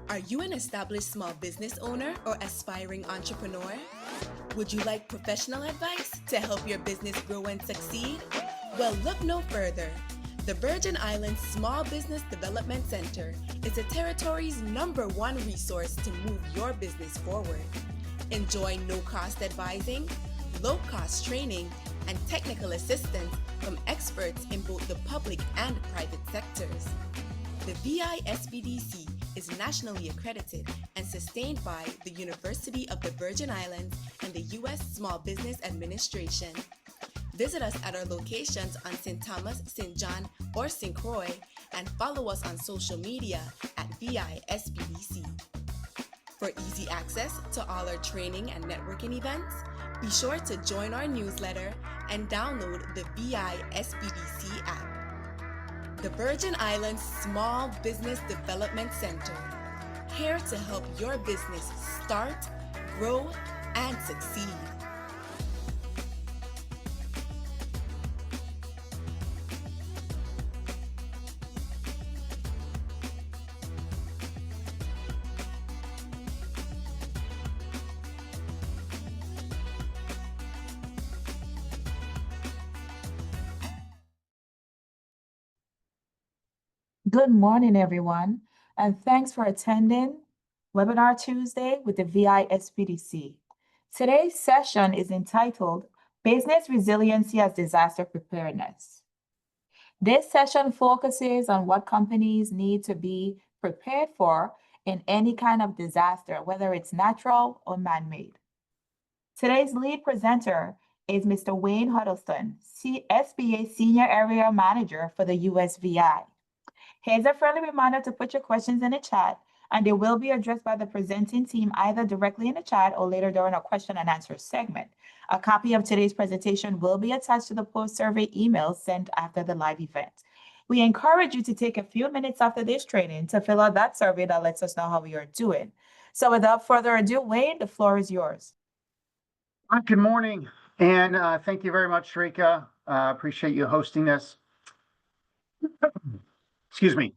Are you an established small business owner or aspiring entrepreneur? Would you like professional advice to help your business grow and succeed? Well, look no further. The Virgin Islands Small Business Development Center is the territory's #1 resource to move your business forward. Enjoy no-cost advising, low-cost training, and technical assistance from experts in both the public and private sectors. The VISBDC is nationally accredited and sustained by the University of the Virgin Islands and the U.S. Small Business Administration. Visit us at our locations on St. Thomas, St. John, or St. Croix, and follow us on social media at VISBDC. For easy access to all our training and networking events, be sure to join our newsletter and download the VISBDC app. The Virgin Islands Small Business Development Center, here to help your business start, grow, and succeed. Good morning, everyone, and thanks for attending Webinar Tuesday with the VISBDC. Today's session is entitled Business Resiliency as Disaster Preparedness. This session focuses on what companies need to be prepared for in any kind of disaster, whether it's natural or man-made. Today's lead presenter is Mr. Wayne Huddleston, SBA Senior Area Manager for the USVI. Here's a friendly reminder to put your questions in the chat, and they will be addressed by the presenting team either directly in the chat or later during our question and answer segment. A copy of today's presentation will be attached to the post-survey email sent after the live event. We encourage you to take a few minutes after this training to fill out that survey that lets us know how we are doing. So without further ado, Wayne, the floor is yours. Good morning, and thank you very much, Sharika. Appreciate you hosting this. Excuse me.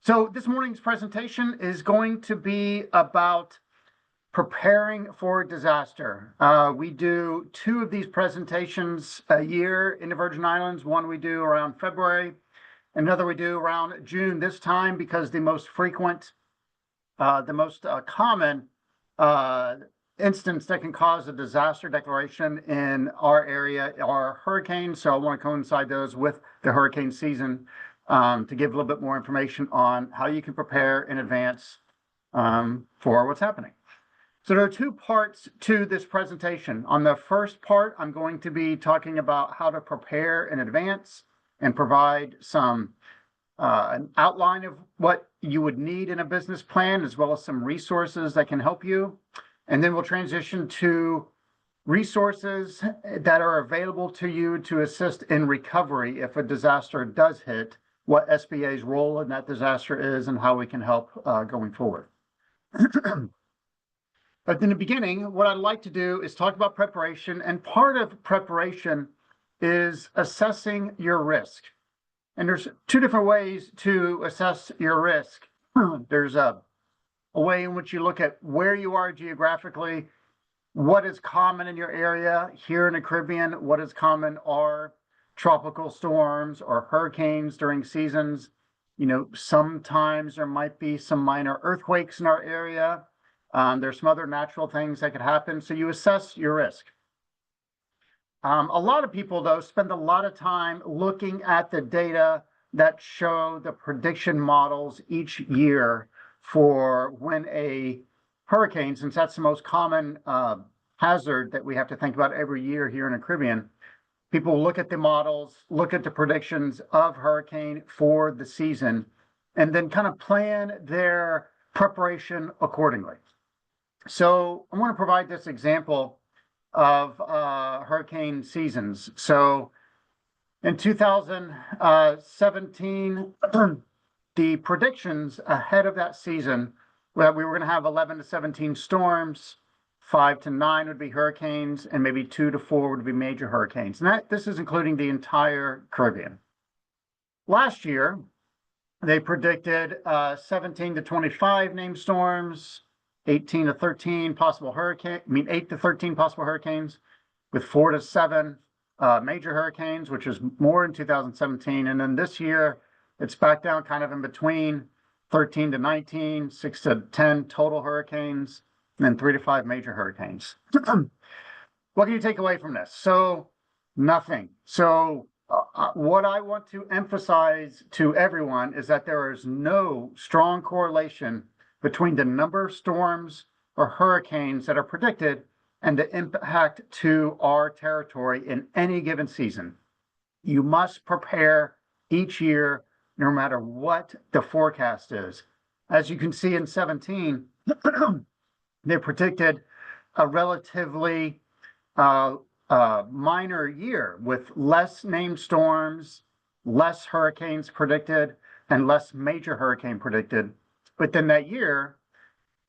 So this morning's presentation is going to be about preparing for disaster. We do 2 of these presentations a year in the Virgin Islands. One we do around February, another we do around June this time, because the most frequent, the most common instance that can cause a disaster declaration in our area are hurricanes. So I want to coincide those with the hurricane season to give a little bit more information on how you can prepare in advance for what's happening. So there are 2 parts to this presentation. On the first part, I'm going to be talking about how to prepare in advance and provide some an outline of what you would need in a business plan, as well as some resources that can help you. And then we'll transition to resources that are available to you to assist in recovery if a disaster does hit, what SBA's role in that disaster is, and how we can help going forward. But in the beginning, what I'd like to do is talk about preparation, and part of preparation is assessing your risk. And there's 2 different ways to assess your risk. There's a way in which you look at where you are geographically, what is common in your area. Here in the Caribbean, what is common are tropical storms or hurricanes during seasons. You know, sometimes there might be some minor earthquakes in our area. There's some other natural things that could happen. So you assess your risk. A lot of people, though, spend a lot of time looking at the data that show the prediction models each year for when a hurricane, since that's the most common hazard that we have to think about every year here in the Caribbean. People look at the models, look at the predictions of hurricane for the season, and then kind of plan their preparation accordingly. So I want to provide this example of hurricane seasons. So in 2017, the predictions ahead of that season were that we were going to have 11 to 17 storms, 5 to 9 would be hurricanes, and maybe 2 to 4 would be major hurricanes. And this is including the entire Caribbean. Last year, They predicted 17 to 25 named storms, 18 to 13 possible hurricanes, 8 to 13 possible hurricanes, with 4 to 7 major hurricanes, which is more in 2017. And then this year, it's back down kind of in between 13 to 19, 6 to 10 total hurricanes, and then 3 to 5 major hurricanes. What can you take away from this? So, nothing. So, what I want to emphasize to everyone is that there is no strong correlation between the number of storms or hurricanes that are predicted and the impact to our territory in any given season. You must prepare each year, no matter what the forecast is. As you can see in 17, they predicted a relatively minor year with less named storms, less hurricanes predicted, and less major hurricane predicted. But then that year,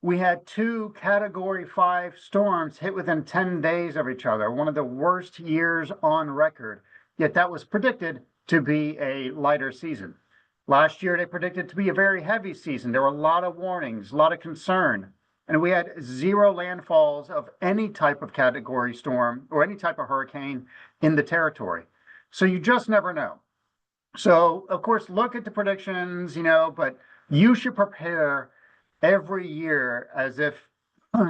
we had 2 Category 5 storms hit within 10 days of each other, one of the worst years on record. Yet that was predicted to be a lighter season. Last year, they predicted to be a very heavy season. There were a lot of warnings, a lot of concern. And we had 0 landfalls of any type of category storm or any type of hurricane in the territory. So you just never know. So, of course, look at the predictions, but you should prepare every year as if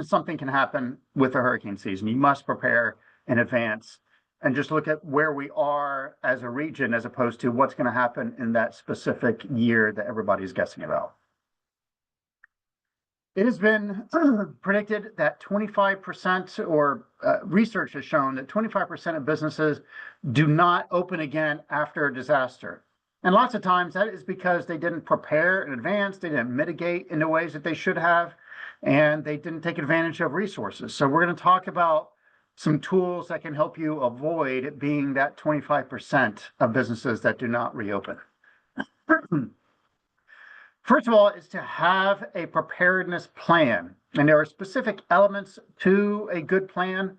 something can happen with the hurricane season. You must prepare in advance and just look at where we are as a region as opposed to what's going to happen in that specific year that everybody's guessing about. It has been predicted that 25% or research has shown that 25% of businesses do not open again after a disaster. And lots of times that is because they didn't prepare in advance, they didn't mitigate in the ways that they should have, and they didn't take advantage of resources. So we're going to talk about some tools that can help you avoid being that 25% of businesses that do not reopen. First of all, is to have a preparedness plan. And there are specific elements to a good plan.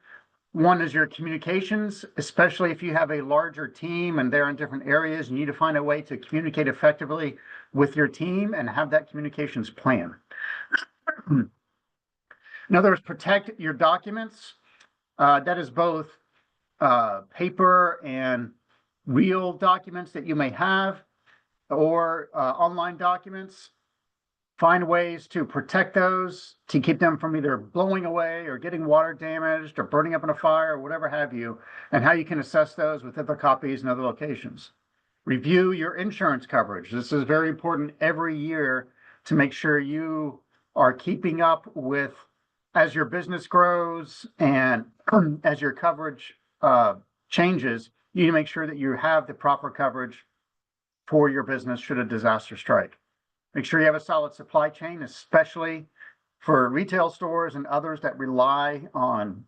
One is your communications, especially if you have a larger team and they're in different areas. You need to find a way to communicate effectively with your team and have that communications plan. In other words, protect your documents. That is both paper and real documents that you may have, or online documents. Find ways to protect those, to keep them from either blowing away or getting water damaged or burning up in a fire or whatever have you, and how you can assess those with other copies in other locations. Review your insurance coverage. This is very important every year to make sure you are keeping up with, as your business grows and as your coverage changes, you need to make sure that you have the proper coverage for your business should a disaster strike. Make sure you have a solid supply chain, especially for retail stores and others that rely on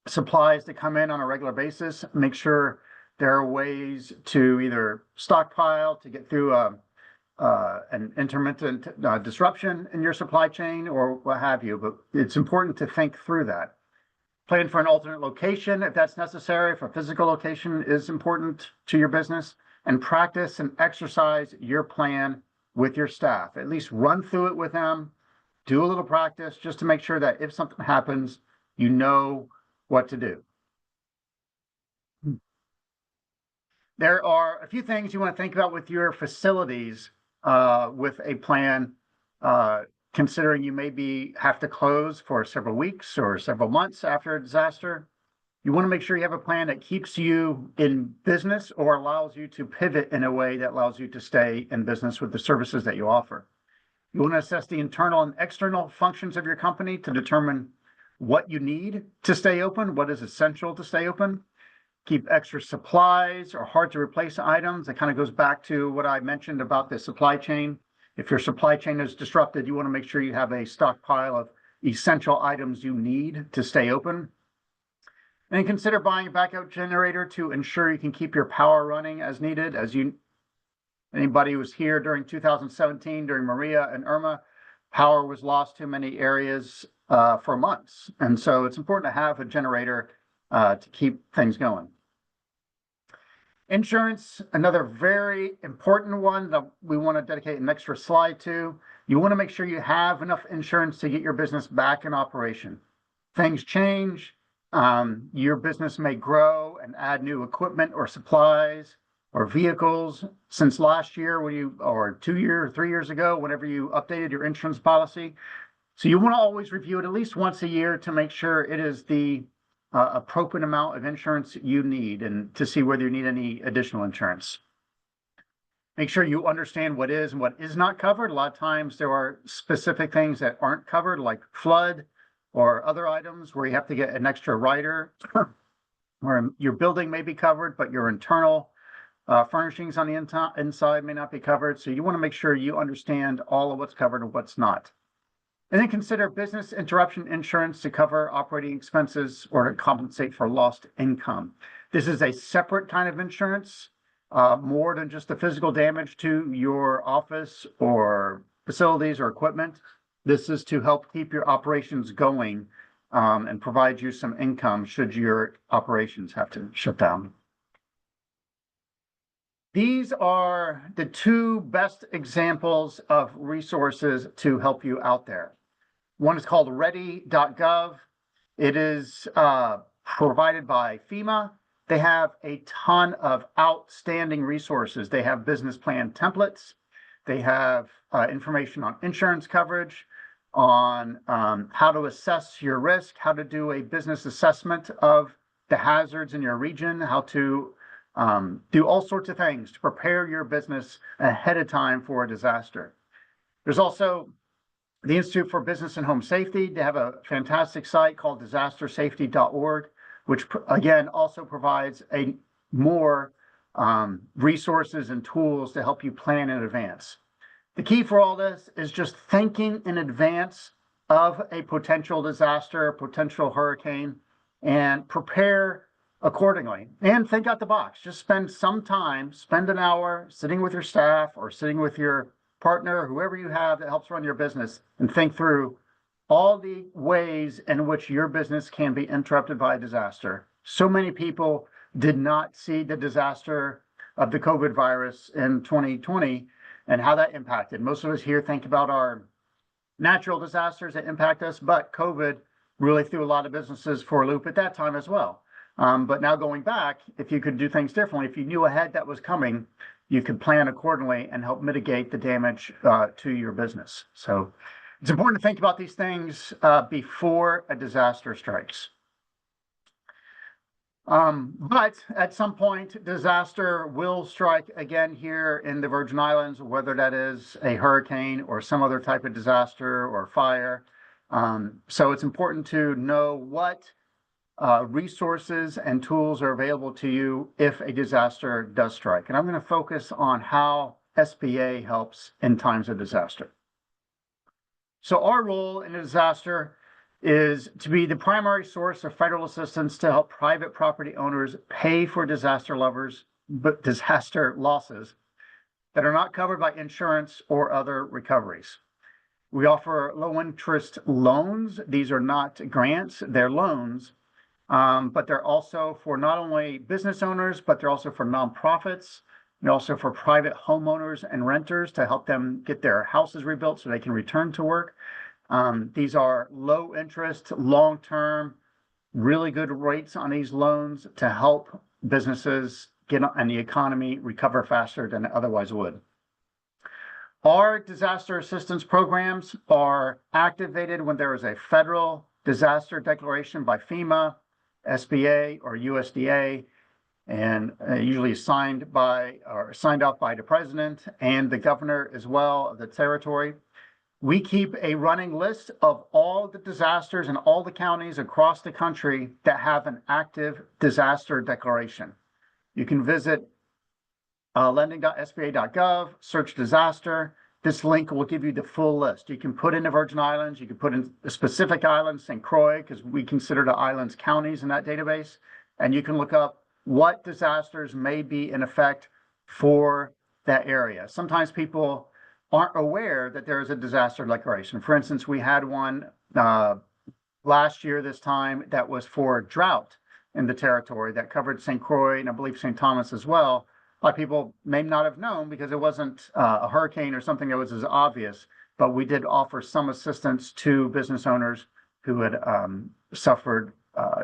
supplies that come in on a regular basis. Make sure there are ways to either stockpile to get through an intermittent disruption in your supply chain or what have you, but it's important to think through that. Plan for an alternate location if that's necessary, if a physical location is important to your business. And practice and exercise your plan with your staff. At least run through it with them, do a little practice just to make sure that if something happens, you know what to do. There are a few things you want to think about with your facilities with a plan, considering you maybe have to close for several weeks or several months after a disaster. You want to make sure you have a plan that keeps you in business or allows you to pivot in a way that allows you to stay in business with the services that you offer. You want to assess the internal and external functions of your company to determine what you need to stay open, what is essential to stay open. Keep extra supplies or hard to replace items. That kind of goes back to what I mentioned about the supply chain. If your supply chain is disrupted, you want to make sure you have a stockpile of essential items you need to stay open. And consider buying a backup generator to ensure you can keep your power running as needed. Anybody who was here during 2017, during Maria and Irma, power was lost to many areas for months. And so it's important to have a generator to keep things going. Insurance, another very important one that we want to dedicate an extra slide to. You want to make sure you have enough insurance to get your business back in operation. Things change. Your business may grow and add new equipment or supplies or vehicles. Since last year, or 2 years, 3 years ago, whenever you updated your insurance policy. So you want to always review it at least once a year to make sure it is the appropriate amount of insurance you need, and to see whether you need any additional insurance. Make sure you understand what is and what is not covered. A lot of times there are specific things that aren't covered, like flood or other items where you have to get an extra rider, where your building may be covered, but your internal furnishings on the inside may not be covered. So you want to make sure you understand all of what's covered and what's not. And then consider business interruption insurance to cover operating expenses or to compensate for lost income. This is a separate kind of insurance, more than just the physical damage to your office or facilities or equipment. This is to help keep your operations going and provide you some income should your operations have to shut down. These are the two best examples of resources to help you out there. One is called ready.gov. It is provided by FEMA. They have a ton of outstanding resources. They have business plan templates. They have information on insurance coverage, on how to assess your risk, how to do a business assessment of the hazards in your region, how to do all sorts of things to prepare your business ahead of time for a disaster. There's also the Institute for Business and Home Safety. They have a fantastic site called disastersafety.org, which again also provides more resources and tools to help you plan in advance. The key for all this is just thinking in advance of a potential disaster, potential hurricane, and prepare accordingly. And think out the box. Just spend some time, spend an hour sitting with your staff or sitting with your partner, whoever you have that helps run your business, and think through all the ways in which your business can be interrupted by a disaster. So many people did not see the disaster of the COVID virus in 2020 and how that impacted. Most of us here think about our natural disasters that impact us, but COVID really threw a lot of businesses for a loop at that time as well. But now going back, if you could do things differently, if you knew ahead that was coming, you could plan accordingly and help mitigate the damage to your business. So it's important to think about these things before a disaster strikes. But at some point, disaster will strike again here in the Virgin Islands, whether that is a hurricane or some other type of disaster or fire. So it's important to know what resources and tools are available to you if a disaster does strike. And I'm going to focus on how SBA helps in times of disaster. So our role in a disaster is to be the primary source of federal assistance to help private property owners pay for disaster losses that are not covered by insurance or other recoveries. We offer low-interest loans. These are not grants, they're loans. But they're also for not only business owners, but they're also for nonprofits. They're also for private homeowners and renters to help them get their houses rebuilt so they can return to work. These are low interest, long-term, really good rates on these loans to help businesses get and the economy recover faster than it otherwise would. Our disaster assistance programs are activated when there is a federal disaster declaration by FEMA, SBA, or USDA, and usually signed off by the president and the governor as well of the territory. We keep a running list of all the disasters in all the counties across the country that have an active disaster declaration. You can visit lending.sba.gov, search disaster. This link will give you the full list. You can put in the Virgin Islands, you can put in a specific island, St. Croix, because we consider the islands counties in that database, and you can look up what disasters may be in effect for that area. Sometimes people aren't aware that there is a disaster declaration. For instance, we had one last year this time that was for drought in the territory that covered St. Croix and I believe St. Thomas as well. A lot of people may not have known because it wasn't a hurricane or something that was as obvious, but we did offer some assistance to business owners who had suffered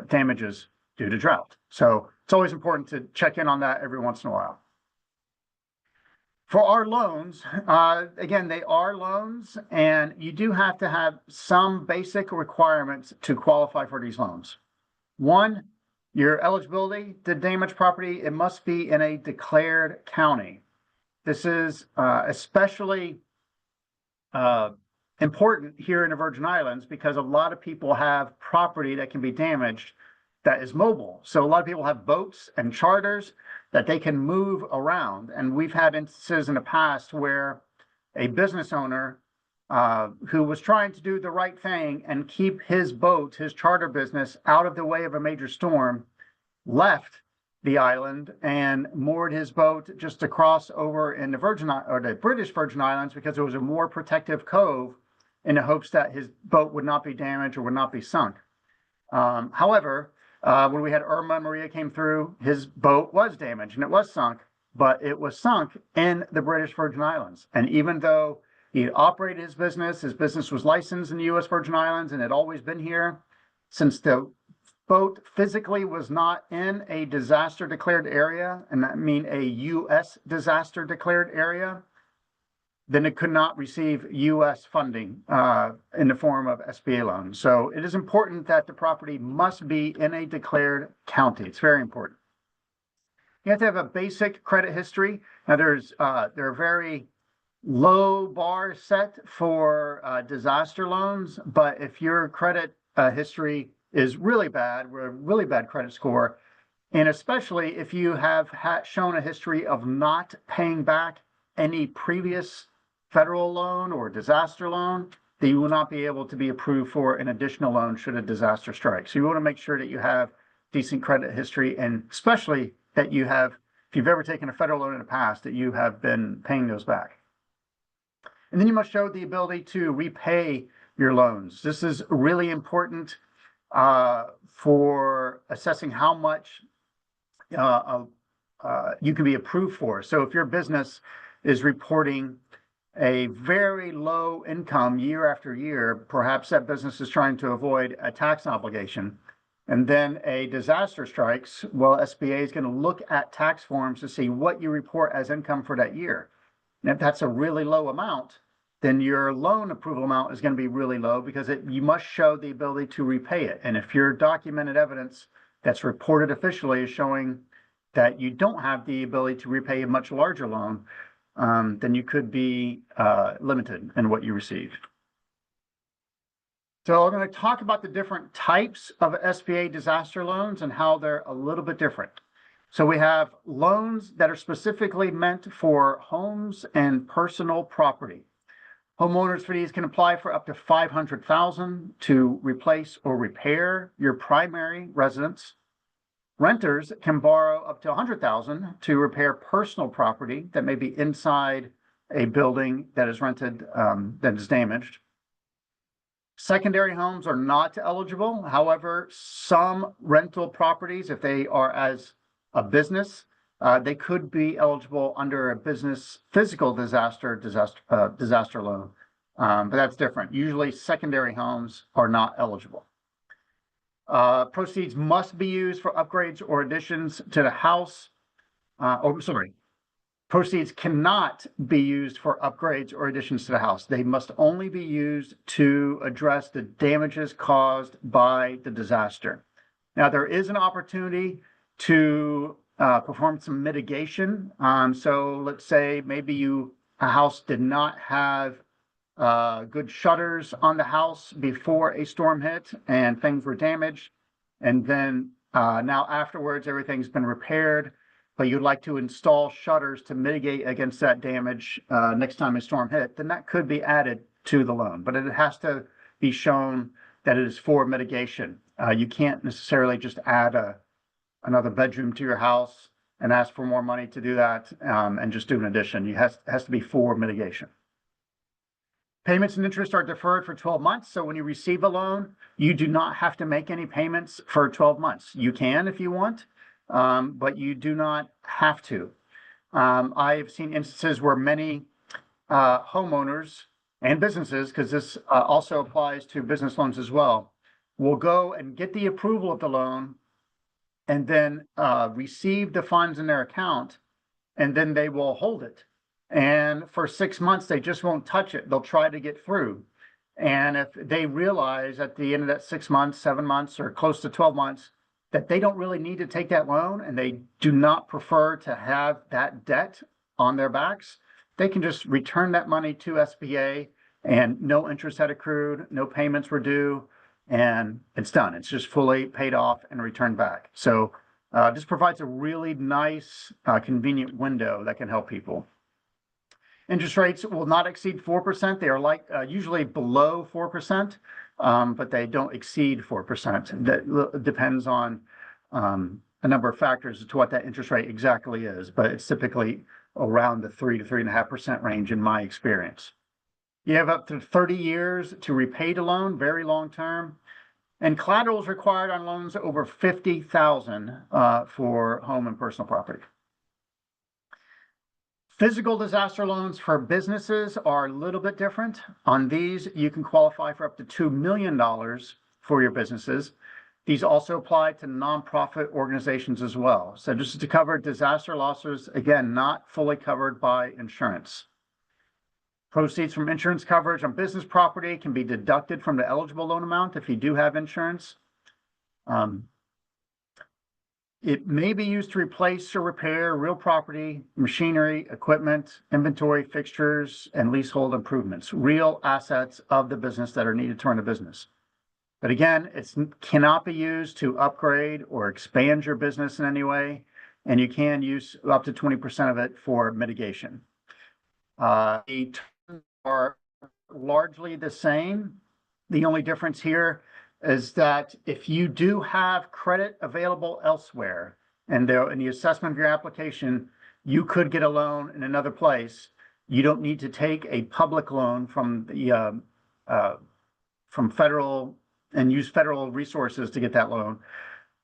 damages due to drought. So it's always important to check in on that every once in a while. For our loans, again, they are loans, and you do have to have some basic requirements to qualify for these loans. One, your eligibility to damage property, it must be in a declared county. This is especially important here in the Virgin Islands because a lot of people have property that can be damaged that is mobile. So a lot of people have boats and charters that they can move around. And we've had instances in the past where a business owner who was trying to do the right thing and keep his boat, his charter business, out of the way of a major storm, left the island and moored his boat just across over in the the British Virgin Islands because it was a more protective cove in the hopes that his boat would not be damaged or would not be sunk. However, when we had Irma and Maria came through, his boat was damaged and it was sunk, but it was sunk in the British Virgin Islands. And even though he operated his business was licensed in the U.S. Virgin Islands and had always been here, since the boat physically was not in a disaster declared area, and that means a U.S. disaster declared area, then it could not receive U.S. funding in the form of SBA loans. So it is important that the property must be in a declared county. It's very important. You have to have a basic credit history. Now there are very low bars set for disaster loans, but if your credit history is really bad, with a really bad credit score, and especially if you have shown a history of not paying back any previous federal loan or disaster loan, then you will not be able to be approved for an additional loan should a disaster strike. So you want to make sure that you have decent credit history, and especially that you have, if you've ever taken a federal loan in the past, that you have been paying those back. And then you must show the ability to repay your loans. This is really important for assessing how much you can be approved for. So if your business is reporting a very low income year after year, perhaps that business is trying to avoid a tax obligation, and then a disaster strikes, well, SBA is going to look at tax forms to see what you report as income for that year. And if that's a really low amount, then your loan approval amount is going to be really low because you must show the ability to repay it. And if your documented evidence that's reported officially is showing that you don't have the ability to repay a much larger loan, then you could be limited in what you receive. So I'm going to talk about the different types of SBA disaster loans and how they're a little bit different. So we have loans that are specifically meant for homes and personal property. Homeowners for these can apply for up to $500,000 to replace or repair your primary residence. Renters can borrow up to $100,000 to repair personal property that may be inside a building that is rented, that is damaged. Secondary homes are not eligible. However, some rental properties, if they are as a business, they could be eligible under a business physical disaster loan, but that's different. Usually secondary homes are not eligible. Proceeds must be used for upgrades or additions to the house. Proceeds cannot be used for upgrades or additions to the house. They must only be used to address the damages caused by the disaster. Now, there is an opportunity to perform some mitigation. So let's say maybe a house did not have good shutters on the house before a storm hit and things were damaged. And then now afterwards, everything's been repaired, but you'd like to install shutters to mitigate against that damage next time a storm hit, then that could be added to the loan, but it has to be shown that it is for mitigation. You can't necessarily just add another bedroom to your house and ask for more money to do that and just do an addition. It has to be for mitigation. Payments and interest are deferred for 12 months. So when you receive a loan, you do not have to make any payments for 12 months. You can if you want, but you do not have to. I've seen instances where many homeowners and businesses, because this also applies to business loans as well, will go and get the approval of the loan and then receive the funds in their account, and then they will hold it. And for 6 months, they just won't touch it. They'll try to get through. And if they realize at the end of that 6 months, 7 months, or close to 12 months, that they don't really need to take that loan and they do not prefer to have that debt on their backs, they can just return that money to SBA and no interest had accrued, no payments were due, and it's done. It's just fully paid off and returned back. So this provides a really nice, convenient window that can help people. Interest rates will not exceed 4%. They are usually below 4%, but they don't exceed 4%. That depends on a number of factors as to what that interest rate exactly is, but it's typically around the 3 to 3.5% range in my experience. You have up to 30 years to repay the loan, very long term, and collateral is required on loans over $50,000 for home and personal property. Physical disaster loans for businesses are a little bit different. On these, you can qualify for up to $2 million for your businesses. These also apply to nonprofit organizations as well. So just to cover disaster losses, again, not fully covered by insurance. Proceeds from insurance coverage on business property can be deducted from the eligible loan amount if you do have insurance. It may be used to replace or repair real property, machinery, equipment, inventory, fixtures, and leasehold improvements, real assets of the business that are needed to run a business. But again, it cannot be used to upgrade or expand your business in any way, and you can use up to 20% of it for mitigation. The terms are largely the same. The only difference here is that if you do have credit available elsewhere and in the assessment of your application, you could get a loan in another place. You don't need to take a public loan from the from federal and use federal resources to get that loan.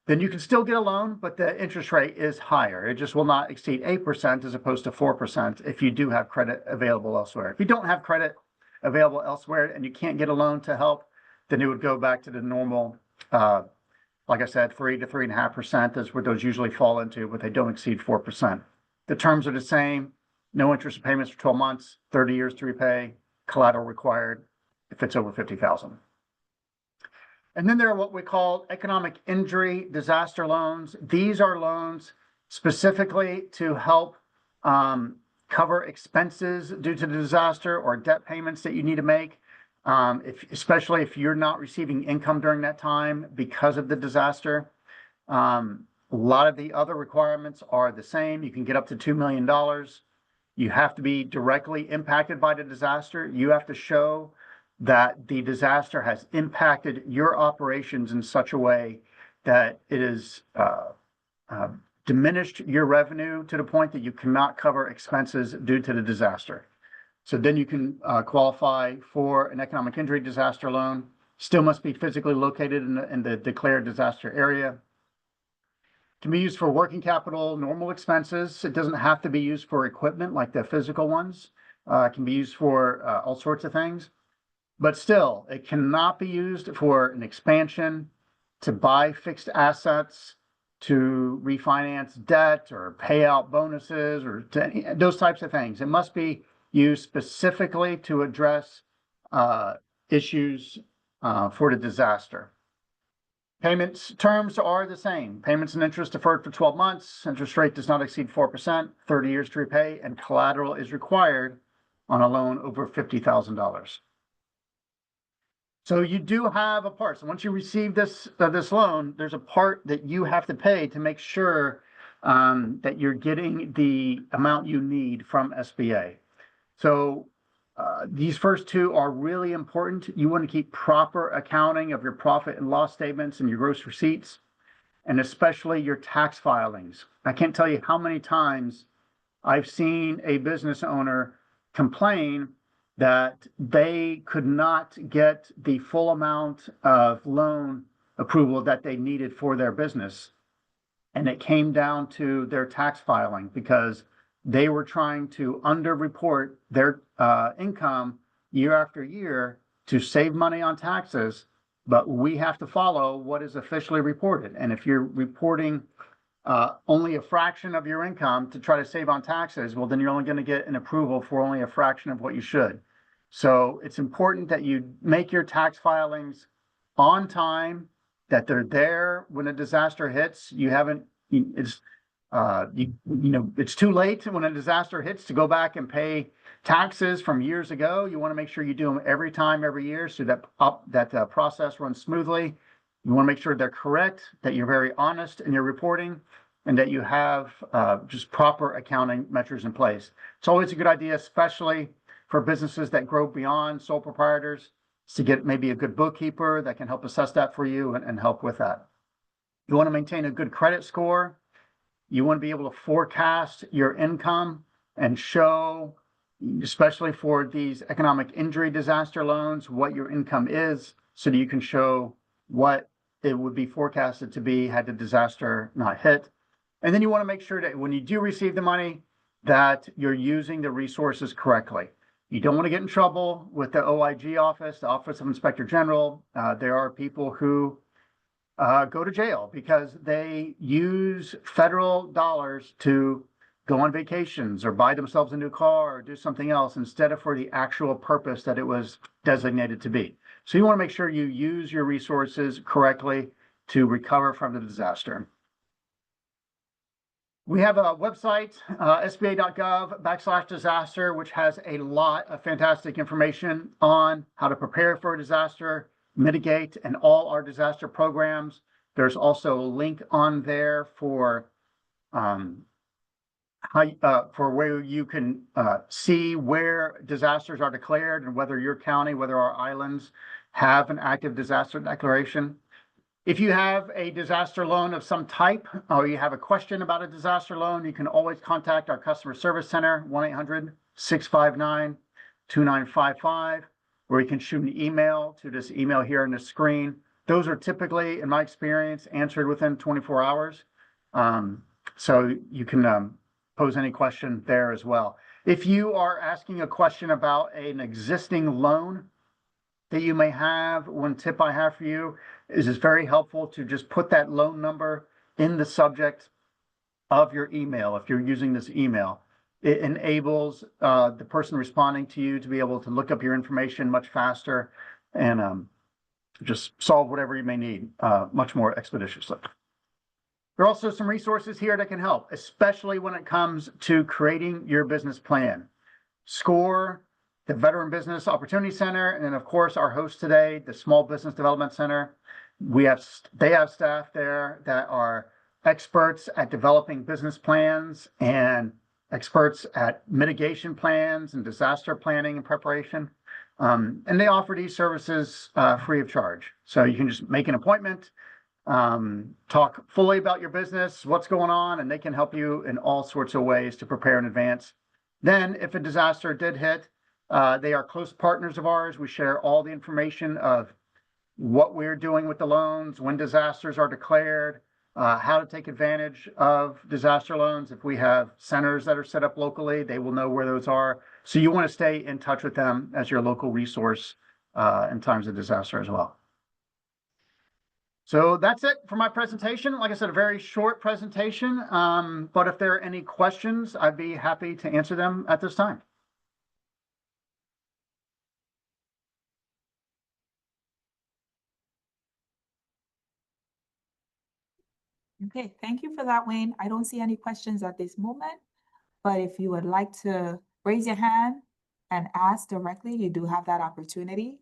Then you can still get a loan, but the interest rate is higher. It just will not exceed 8% as opposed to 4% if you do have credit available elsewhere. If you don't have credit available elsewhere and you can't get a loan to help, then it would go back to the normal, like I said, 3 to 3.5% is what those usually fall into, but they don't exceed 4%. The terms are the same, no interest payments for 12 months, 30 years to repay, collateral required if it's over $50,000. And then there are what we call economic injury disaster loans. These are loans specifically to help cover expenses due to the disaster or debt payments that you need to make. Especially if you're not receiving income during that time because of the disaster. A lot of the other requirements are the same. You can get up to $2 million. You have to be directly impacted by the disaster. You have to show that the disaster has impacted your operations in such a way that it has diminished your revenue to the point that you cannot cover expenses due to the disaster. So then you can qualify for an economic injury disaster loan. Still must be physically located in the declared disaster area. Can be used for working capital, normal expenses. It doesn't have to be used for equipment like the physical ones. It can be used for all sorts of things. But still, it cannot be used for an expansion, to buy fixed assets, to refinance debt or pay out bonuses or those types of things. It must be used specifically to address issues for the disaster. Payments terms are the same. Payments and interest deferred for 12 months. Interest rate does not exceed 4%, 30 years to repay, and collateral is required on a loan over $50,000. So you do have a part. So once you receive this loan, there's a part that you have to pay to make sure that you're getting the amount you need from SBA. So these first two are really important. You want to keep proper accounting of your profit and loss statements and your gross receipts, and especially your tax filings. I can't tell you how many times I've seen a business owner complain that they could not get the full amount of loan approval that they needed for their business. And it came down to their tax filing because they were trying to underreport their income year after year to save money on taxes. But we have to follow what is officially reported. And if you're reporting only a fraction of your income to try to save on taxes, well, then you're only going to get an approval for only a fraction of what you should. So it's important that you make your tax filings on time, that they're there when a disaster hits. It's too late when a disaster hits to go back and pay taxes from years ago. You want to make sure you do them every time, every year, so that process runs smoothly. You want to make sure they're correct, that you're very honest in your reporting, and that you have just proper accounting measures in place. It's always a good idea, especially for businesses that grow beyond sole proprietors, to get maybe a good bookkeeper that can help assess that for you and help with that. You want to maintain a good credit score. You want to be able to forecast your income and show, especially for these economic injury disaster loans, what your income is, so that you can show what it would be forecasted to be had the disaster not hit. And then you want to make sure that when you do receive the money, that you're using the resources correctly. You don't want to get in trouble with the OIG office, the Office of Inspector General. There are people who go to jail because they use federal dollars to go on vacations or buy themselves a new car or do something else instead of for the actual purpose that it was designated to be. So you want to make sure you use your resources correctly to recover from the disaster. We have a website, sba.gov/disaster, which has a lot of fantastic information on how to prepare for a disaster, mitigate, and all our disaster programs. There's also a link on there for where you can see where disasters are declared and whether your county, whether our islands have an active disaster declaration. If you have a disaster loan of some type, or you have a question about a disaster loan, you can always contact our customer service center, 1-800-659-2955, or you can shoot an email to this email here on the screen. Those are typically, in my experience, answered within 24 hours. So you can pose any question there as well. If you are asking a question about an existing loan that you may have, one tip I have for you is it's very helpful to just put that loan number in the subject of your email. If you're using this email, it enables the person responding to you to be able to look up your information much faster and just solve whatever you may need much more expeditiously. There are also some resources here that can help, especially when it comes to creating your business plan. SCORE, the Veteran Business Opportunity Center, and then of course our host today, the Small Business Development Center. They have staff there that are experts at developing business plans and experts at mitigation plans and disaster planning and preparation. And they offer these services free of charge. So you can just make an appointment, talk fully about your business, what's going on, and they can help you in all sorts of ways to prepare in advance. Then if a disaster did hit, they are close partners of ours. We share all the information of what we're doing with the loans, when disasters are declared, how to take advantage of disaster loans. If we have centers that are set up locally, they will know where those are. So you want to stay in touch with them as your local resource in times of disaster as well. So that's it for my presentation. Like I said, a very short presentation, but if there are any questions, I'd be happy to answer them at this time. Okay, thank you for that, Wayne. I don't see any questions at this moment, but if you would like to raise your hand and ask directly, you do have that opportunity.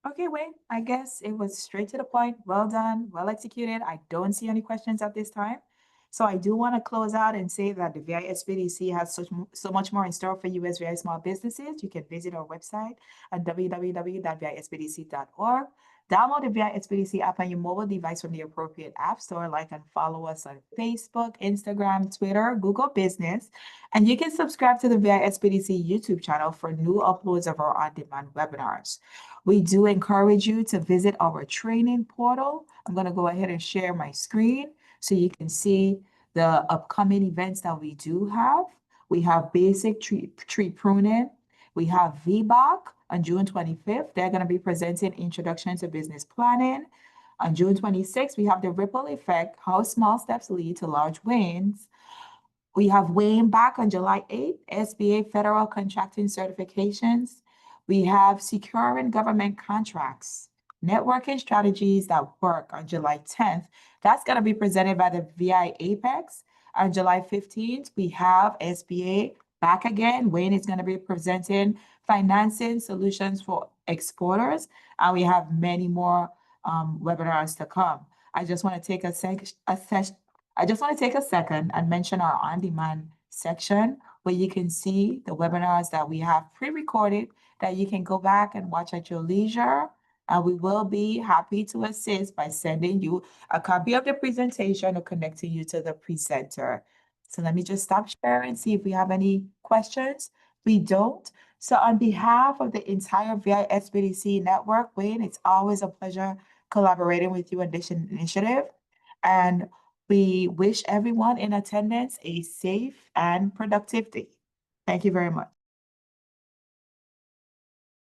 Okay, Wayne, I guess it was straight to the point. Well done, well executed. I don't see any questions at this time. So I do want to close out and say that the VI SBDC has so much more in store for you as VI small businesses. You can visit our website at www.visbdc.org. Download the VI SBDC app on your mobile device from the appropriate app store. Like and follow us on Facebook, Instagram, Twitter, Google Business. And you can subscribe to the VI SBDC YouTube channel for new uploads of our on-demand webinars. We do encourage you to visit our training portal. I'm going to go ahead and share my screen so you can see the upcoming events that we do have. We have basic tree pruning. We have VBOC on June 25th. They're going to be presenting Introduction to Business Planning. On June 26th, we have the Ripple Effect, How Small Steps Lead to Large Wins. We have Weighing Back on July 8th, SBA Federal Contracting Certifications. We have Securing Government Contracts, Networking Strategies That Work on July 10th. That's going to be presented by the VI Apex. On July 15th, we have SBA back again. Wayne is going to be presenting Financing Solutions for Exporters. And we have many more webinars to come. I just want to take a second and mention our on-demand section where you can see the webinars that we have pre-recorded that you can go back and watch at your leisure. And we will be happy to assist by sending you a copy of the presentation or connecting you to the presenter. So let me just stop sharing and see if we have any questions. We don't. So on behalf of the entire VI SBDC network, Wayne, it's always a pleasure collaborating with you on this initiative. And we wish everyone in attendance a safe and productive day. Thank you very much.